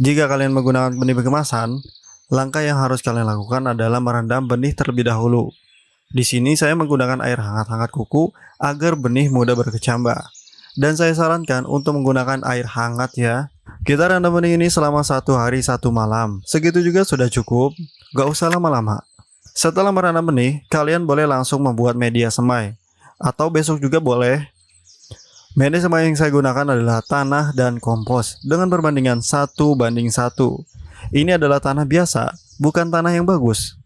Jika kalian menggunakan benih kemasan, langkah yang harus kalian lakukan adalah merendam benih terlebih dahulu. Di sini saya menggunakan air hangat-hangat kuku agar benih mudah berkecambah. Dan saya sarankan untuk menggunakan air hangat ya. Kita rendam benih ini selama 1 hari 1 malam. Segitu juga sudah cukup, gak usah lama-lama. Setelah merendam benih, kalian boleh langsung membuat media semai. Atau besok juga boleh. Media semai yang saya gunakan adalah tanah dan kompos dengan perbandingan 1:1. Ini adalah tanah biasa, bukan tanah yang bagus.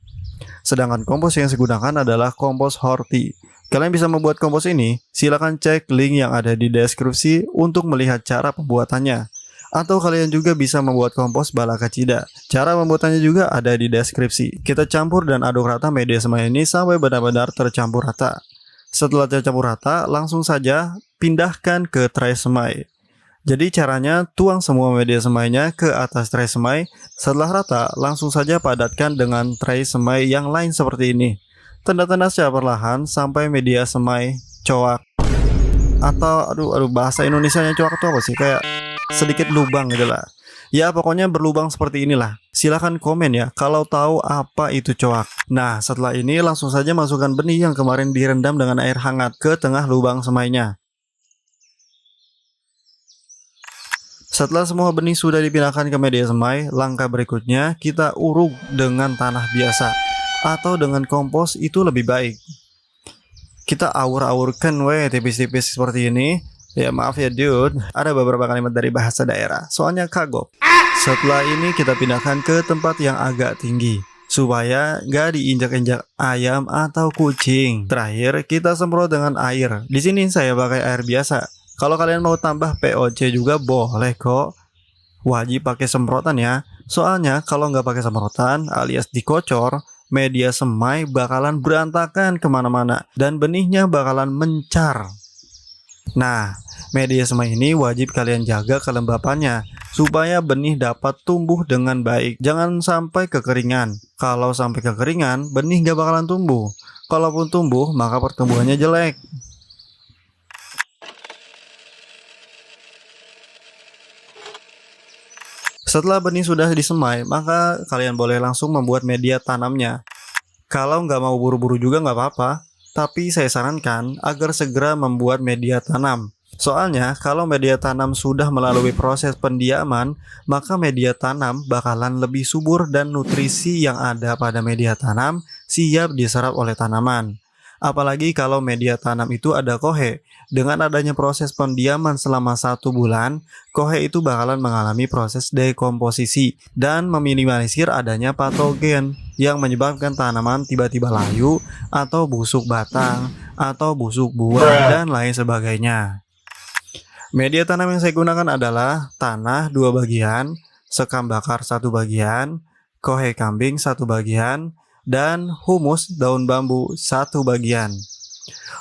Sedangkan kompos yang saya gunakan adalah kompos Horti. Kalian bisa membuat kompos ini, silakan cek link yang ada di deskripsi untuk melihat cara pembuatannya. Atau kalian juga bisa membuat kompos Balakacida. Cara pembuatannya juga ada di deskripsi. Kita campur dan aduk rata media semai ini sampai benar-benar tercampur rata. Setelah tercampur rata, langsung saja pindahkan ke tray semai. Jadi caranya tuang semua media semainya ke atas tray semai. Setelah rata, langsung saja padatkan dengan tray semai yang lain seperti ini. Tanda-tanda secara perlahan sampai media semai coak. Atau bahasa Indonesianya coak itu apa sih? Kayak sedikit lubang gitu lah. Ya pokoknya berlubang seperti inilah. Silahkan komen ya kalau tahu apa itu coak. Nah setelah ini langsung saja masukkan benih yang kemarin direndam dengan air hangat ke tengah lubang semainya. Setelah semua benih sudah dipindahkan ke media semai, langkah berikutnya kita uruk dengan tanah biasa atau dengan kompos itu lebih baik. Kita aur-aurkan tipis-tipis seperti ini. Ya maaf ya dude, ada beberapa kalimat dari bahasa daerah, soalnya kagok. Setelah ini kita pindahkan ke tempat yang agak tinggi supaya gak diinjak-injak ayam atau kucing. Terakhir kita semprot dengan air. Di sini saya pakai air biasa. Kalau kalian mau tambah POC juga boleh kok. Wajib pakai semprotan ya. Soalnya kalau nggak pakai semprotan alias dikocor, media semai bakalan berantakan kemana-mana dan benihnya bakalan mencar. Nah, media semai ini wajib kalian jaga kelembapannya supaya benih dapat tumbuh dengan baik. Jangan sampai kekeringan. Kalau sampai kekeringan, benih gak bakalan tumbuh. Kalaupun tumbuh, maka pertumbuhannya jelek. Setelah benih sudah disemai, maka kalian boleh langsung membuat media tanamnya. Kalau nggak mau buru-buru juga nggak apa-apa. Tapi saya sarankan agar segera membuat media tanam. Soalnya kalau media tanam sudah melalui proses pendiaman, maka media tanam bakalan lebih subur dan nutrisi yang ada pada media tanam siap diserap oleh tanaman. Apalagi kalau media tanam itu ada kohe. Dengan adanya proses pendiaman selama 1 bulan, kohe itu bakalan mengalami proses dekomposisi dan meminimalisir adanya patogen yang menyebabkan tanaman tiba-tiba layu atau busuk batang atau busuk buah dan lain sebagainya. Media tanam yang saya gunakan adalah tanah 2 bagian, sekam bakar 1 bagian, kohe kambing 1 bagian, dan humus daun bambu 1 bagian.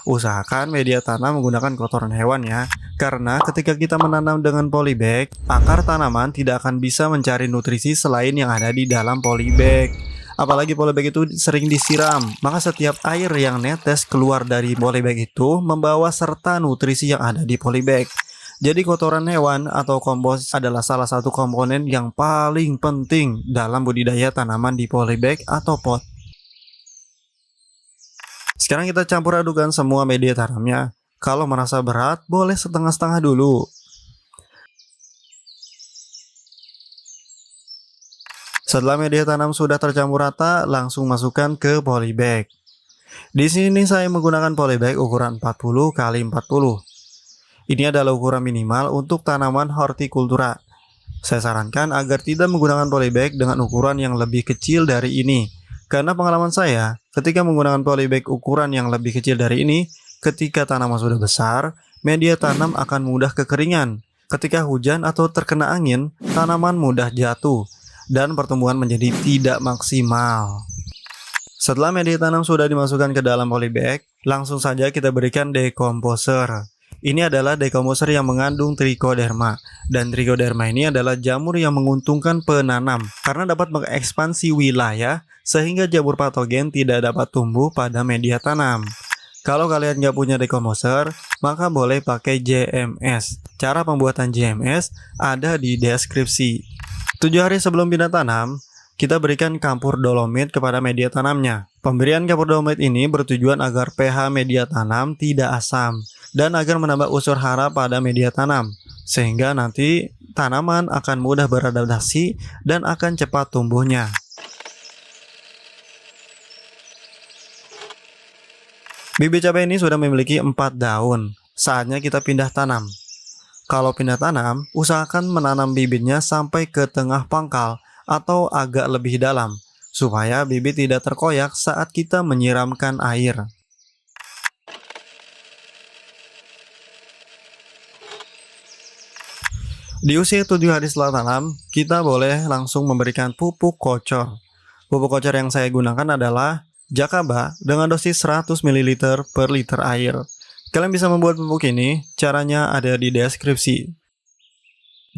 Usahakan media tanam menggunakan kotoran hewan ya, karena ketika kita menanam dengan polybag, akar tanaman tidak akan bisa mencari nutrisi selain yang ada di dalam polybag. Apalagi polybag itu sering disiram, maka setiap air yang netes keluar dari polybag itu membawa serta nutrisi yang ada di polybag. Jadi kotoran hewan atau kompos adalah salah satu komponen yang paling penting dalam budidaya tanaman di polybag atau pot. Sekarang kita campur adukan semua media tanamnya. Kalau merasa berat, boleh setengah-setengah dulu. Setelah media tanam sudah tercampur rata, langsung masukkan ke polybag. Di sini saya menggunakan polybag ukuran 40 x 40. Ini adalah ukuran minimal untuk tanaman hortikultura. Saya sarankan agar tidak menggunakan polybag dengan ukuran yang lebih kecil dari ini. Karena pengalaman saya, ketika menggunakan polybag ukuran yang lebih kecil dari ini, ketika tanaman sudah besar, media tanam akan mudah kekeringan. Ketika hujan atau terkena angin, tanaman mudah jatuh dan pertumbuhan menjadi tidak maksimal. Setelah media tanam sudah dimasukkan ke dalam polybag, langsung saja kita berikan dekomposer. Ini adalah dekomposer yang mengandung trichoderma, dan trichoderma ini adalah jamur yang menguntungkan penanam karena dapat mengekspansi wilayah sehingga jamur patogen tidak dapat tumbuh pada media tanam. Kalau kalian nggak punya decomposer, maka boleh pakai JMS. Cara pembuatan JMS ada di deskripsi. 7 hari sebelum pindah tanam, kita berikan campur dolomit kepada media tanamnya. Pemberian campur dolomit ini bertujuan agar pH media tanam tidak asam dan agar menambah unsur hara pada media tanam, sehingga nanti tanaman akan mudah beradaptasi dan akan cepat tumbuhnya. Bibit cabai ini sudah memiliki 4 daun. Saatnya kita pindah tanam. Kalau pindah tanam, usahakan menanam bibitnya sampai ke tengah pangkal atau agak lebih dalam, supaya bibit tidak terkoyak saat kita menyiramkan air. Di usia 7 hari setelah tanam, kita boleh langsung memberikan pupuk kocor. Pupuk kocor yang saya gunakan adalah Jakaba dengan dosis 100 ml per liter air. Kalian bisa membuat pupuk ini, caranya ada di deskripsi.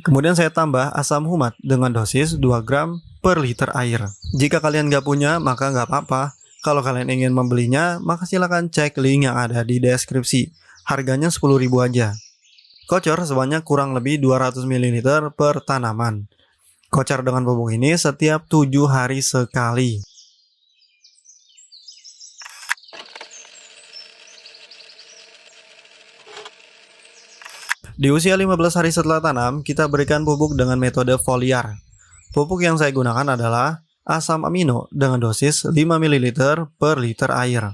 Kemudian saya tambah asam humat dengan dosis 2 gram per liter air. Jika kalian nggak punya, maka nggak apa-apa. Kalau kalian ingin membelinya, maka silakan cek link yang ada di deskripsi. Harganya 10.000 aja. Kocor sebanyak kurang lebih 200 ml per tanaman. Kocor dengan pupuk ini setiap 7 hari sekali. Di usia 15 hari setelah tanam, kita berikan pupuk dengan metode foliar. Pupuk yang saya gunakan adalah asam amino dengan dosis 5 ml per liter air.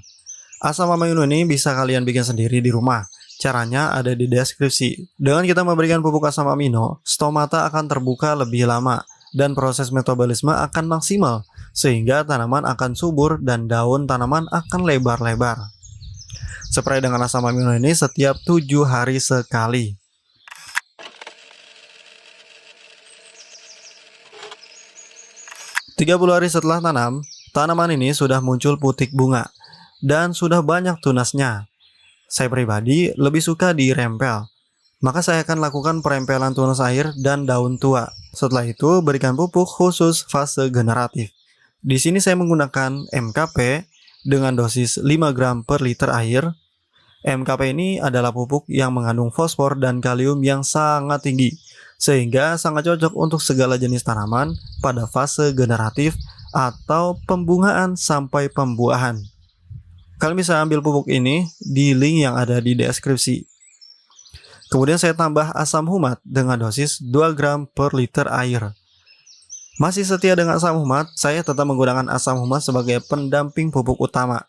Asam amino ini bisa kalian bikin sendiri di rumah. Caranya ada di deskripsi. Dengan kita memberikan pupuk asam amino, stomata akan terbuka lebih lama dan proses metabolisme akan maksimal, sehingga tanaman akan subur dan daun tanaman akan lebar-lebar. Spray dengan asam amino ini setiap 7 hari sekali. 30 hari setelah tanam, tanaman ini sudah muncul putik bunga dan sudah banyak tunasnya. Saya pribadi lebih suka dirempel, maka saya akan lakukan perempelan tunas air dan daun tua. Setelah itu berikan pupuk khusus fase generatif. Di sini saya menggunakan MKP dengan dosis 5 gram per liter air. MKP ini adalah pupuk yang mengandung fosfor dan kalium yang sangat tinggi, sehingga sangat cocok untuk segala jenis tanaman pada fase generatif atau pembungaan sampai pembuahan. Kalian bisa ambil pupuk ini di link yang ada di deskripsi. Kemudian saya tambah asam humat dengan dosis 2 gram per liter air. Masih setia dengan asam humat, saya tetap menggunakan asam humat sebagai pendamping pupuk utama.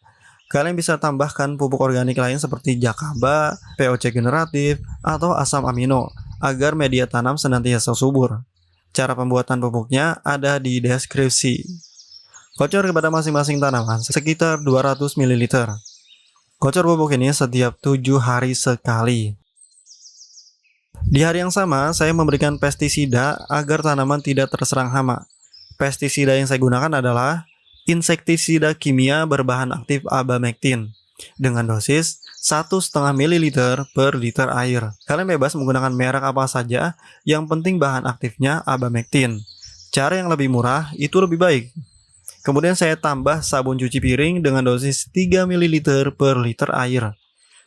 Kalian bisa tambahkan pupuk organik lain seperti Jakaba, POC generatif, atau asam amino agar media tanam senantiasa subur. Cara pembuatan pupuknya ada di deskripsi. Kocor kepada masing-masing tanaman sekitar 200 ml. Kocor pupuk ini setiap 7 hari sekali. Di hari yang sama, saya memberikan pestisida agar tanaman tidak terserang hama. Pestisida yang saya gunakan adalah insektisida kimia berbahan aktif abamectin dengan dosis 1,5 ml per liter air. Kalian bebas menggunakan merek apa saja, yang penting bahan aktifnya abamectin. Cara yang lebih murah itu lebih baik. Kemudian saya tambah sabun cuci piring dengan dosis 3 ml per liter air.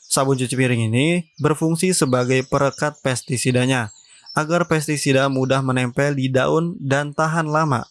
Sabun cuci piring ini berfungsi sebagai perekat pestisidanya, agar pestisida mudah menempel di daun dan tahan lama.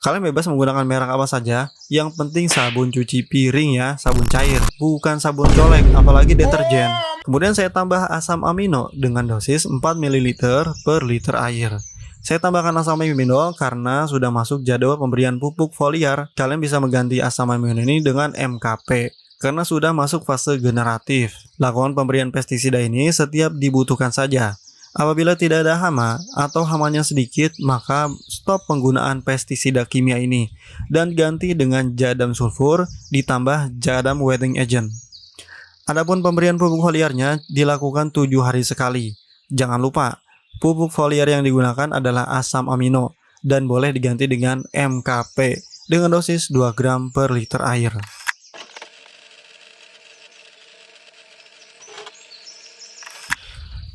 Kalian bebas menggunakan merek apa saja, yang penting sabun cuci piring ya, sabun cair, bukan sabun colek, apalagi deterjen. Kemudian saya tambah asam amino dengan dosis 4 ml per liter air. Saya tambahkan asam amino karena sudah masuk jadwal pemberian pupuk foliar. Kalian bisa mengganti asam amino ini dengan MKP, karena sudah masuk fase generatif. Lakukan pemberian pestisida ini setiap dibutuhkan saja. Apabila tidak ada hama atau hamanya sedikit, maka stop penggunaan pestisida kimia ini dan ganti dengan jadam sulfur ditambah jadam wetting agent. Adapun pemberian pupuk foliarnya dilakukan 7 hari sekali. Jangan lupa, pupuk foliar yang digunakan adalah asam amino dan boleh diganti dengan MKP dengan dosis 2 gram per liter air.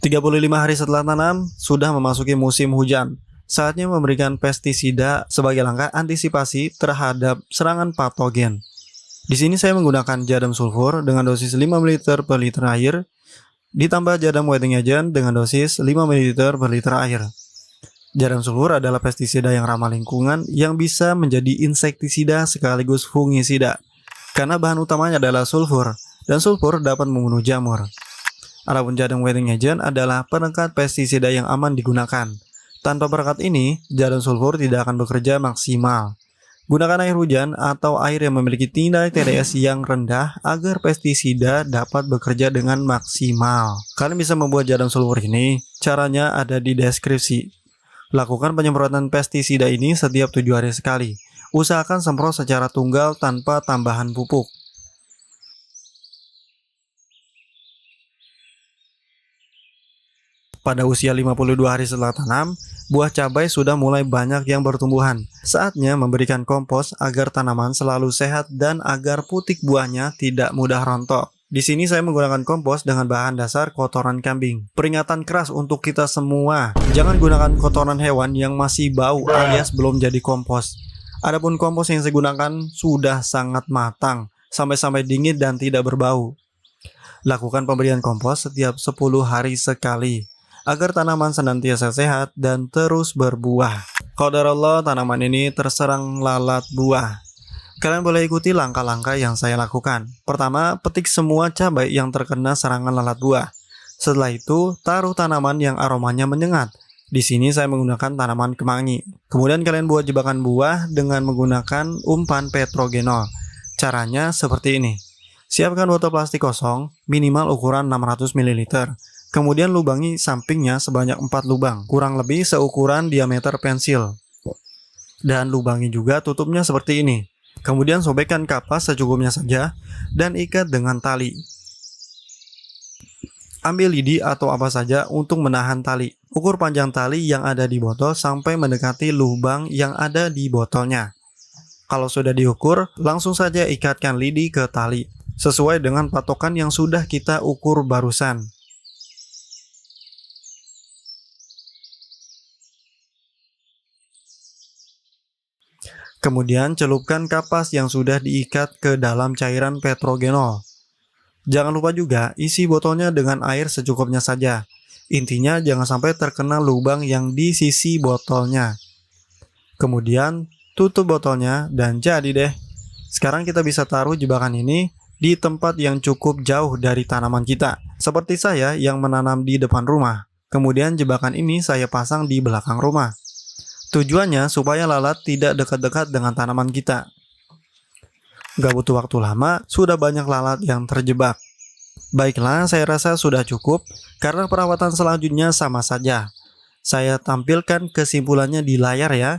35 hari setelah tanam, sudah memasuki musim hujan. Saatnya memberikan pestisida sebagai langkah antisipasi terhadap serangan patogen. Di sini saya menggunakan jadam sulfur dengan dosis 5 ml per liter air, ditambah jadam wetting agent dengan dosis 5 ml per liter air. Jadam sulfur adalah pestisida yang ramah lingkungan yang bisa menjadi insektisida sekaligus fungisida, karena bahan utamanya adalah sulfur, dan sulfur dapat membunuh jamur. Adapun jadam wetting agent adalah perekat pestisida yang aman digunakan. Tanpa perekat ini, jadam sulfur tidak akan bekerja maksimal. Gunakan air hujan atau air yang memiliki tingkat TDS yang rendah agar pestisida dapat bekerja dengan maksimal. Kalian bisa membuat jadam sulfur ini, caranya ada di deskripsi. Lakukan penyemprotan pestisida ini setiap 7 hari sekali. Usahakan semprot secara tunggal tanpa tambahan pupuk. Pada usia 52 hari setelah tanam, buah cabai sudah mulai banyak yang bertumbuhan. Saatnya memberikan kompos agar tanaman selalu sehat dan agar putik buahnya tidak mudah rontok. Di sini saya menggunakan kompos dengan bahan dasar kotoran kambing. Peringatan keras untuk kita semua, jangan gunakan kotoran hewan yang masih bau alias belum jadi kompos. Adapun kompos yang saya gunakan sudah sangat matang, sampai dingin dan tidak berbau. Lakukan pemberian kompos setiap 10 hari sekali, agar tanaman senantiasa sehat dan terus berbuah. Qadarullah, tanaman ini terserang lalat buah. Kalian boleh ikuti langkah-langkah yang saya lakukan. Pertama, petik semua cabai yang terkena serangan lalat buah. Setelah itu, taruh tanaman yang aromanya menyengat. Di sini saya menggunakan tanaman kemangi. Kemudian kalian buat jebakan buah dengan menggunakan umpan petrogenol. Caranya seperti ini. Siapkan botol plastik kosong, minimal ukuran 600 ml. Kemudian lubangi sampingnya sebanyak 4 lubang, kurang lebih seukuran diameter pensil. Dan lubangi juga tutupnya seperti ini. Kemudian sobekkan kapas secukupnya saja dan ikat dengan tali. Ambil lidi atau apa saja untuk menahan tali. Ukur panjang tali yang ada di botol sampai mendekati lubang yang ada di botolnya. Kalau sudah diukur, langsung saja ikatkan lidi ke tali, sesuai dengan patokan yang sudah kita ukur barusan. Kemudian celupkan kapas yang sudah diikat ke dalam cairan petrogenol. Jangan lupa juga isi botolnya dengan air secukupnya saja. Intinya jangan sampai terkena lubang yang di sisi botolnya. Kemudian tutup botolnya dan jadi deh. Sekarang kita bisa taruh jebakan ini di tempat yang cukup jauh dari tanaman kita. Seperti saya yang menanam di depan rumah. Kemudian jebakan ini saya pasang di belakang rumah. Tujuannya supaya lalat tidak dekat-dekat dengan tanaman kita. Gak butuh waktu lama, sudah banyak lalat yang terjebak. Baiklah, saya rasa sudah cukup, karena perawatan selanjutnya sama saja. Saya tampilkan kesimpulannya di layar ya.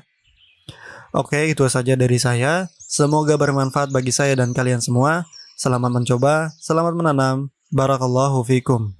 Oke, itu saja dari saya. Semoga bermanfaat bagi saya dan kalian semua. Selamat mencoba, selamat menanam. Barakallahu fikum.